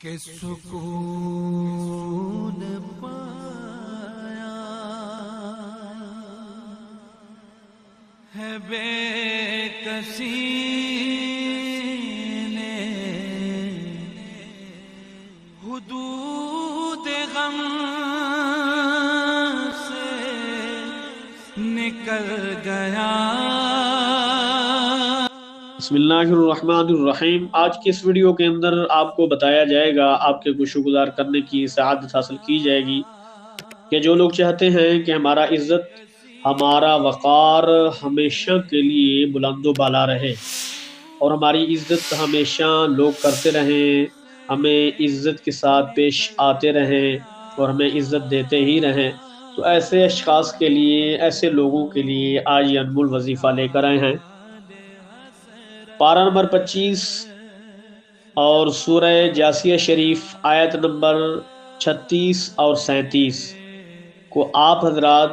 کہ سکون پایا ہے بے کسی نے حدود غم سے نکل گیا۔ بسم اللہ الرحمن الرحیم۔ آج کی اس ویڈیو کے اندر آپ کو بتایا جائے گا، آپ کے کو شکر گزار کرنے کی سعادت حاصل کی جائے گی کہ جو لوگ چاہتے ہیں کہ ہمارا عزت، ہمارا وقار ہمیشہ کے لیے بلند و بالا رہے اور ہماری عزت ہمیشہ لوگ کرتے رہیں، ہمیں عزت کے ساتھ پیش آتے رہیں اور ہمیں عزت دیتے ہی رہیں، تو ایسے اشخاص کے لیے، ایسے لوگوں کے لیے آج یہ انمول وظیفہ لے کر آئے ہیں۔ پارہ نمبر 25 اور سورہ جاسیہ شریف آیت نمبر 36 اور 37 کو آپ حضرات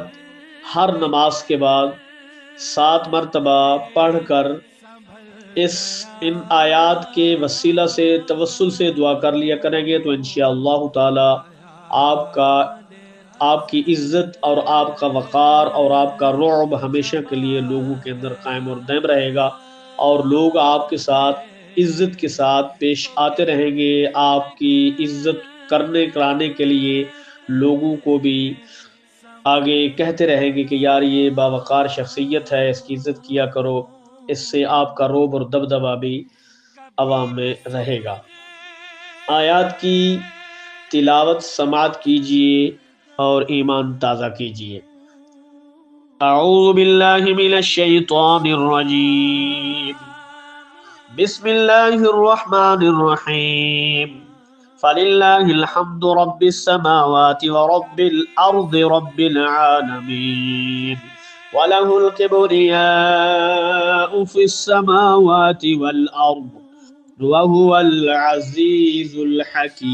ہر نماز کے بعد 7 مرتبہ پڑھ کر ان آیات کے وسیلہ سے توسل سے دعا کر لیا کریں گے تو انشاءاللہ تعالی آپ کی عزت اور آپ کا وقار اور آپ کا رعب ہمیشہ کے لیے لوگوں کے اندر قائم اور دائم رہے گا، اور لوگ آپ کے ساتھ عزت کے ساتھ پیش آتے رہیں گے۔ آپ کی عزت کرانے کے لیے لوگوں کو بھی آگے کہتے رہیں گے کہ یار یہ باوقار شخصیت ہے، اس کی عزت کیا کرو۔ اس سے آپ کا رعب اور دبدبہ بھی عوام میں رہے گا۔ آیات کی تلاوت سماعت کیجئے اور ایمان تازہ کیجئے۔ اعوذ باللہ من الشیطان الرجیم، بسم اللہ الرحمن الرحیم۔ فللہ الحمد رب السماوات ورب الارض رب العالمین، وَلَهُ الْكِبْرِيَاءُ فِي السَّمَاوَاتِ وَالْأَرْضِ وَهُوَ الْعَزِيزُ الْحَكِيمُ۔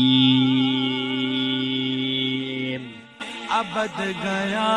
ابد گیا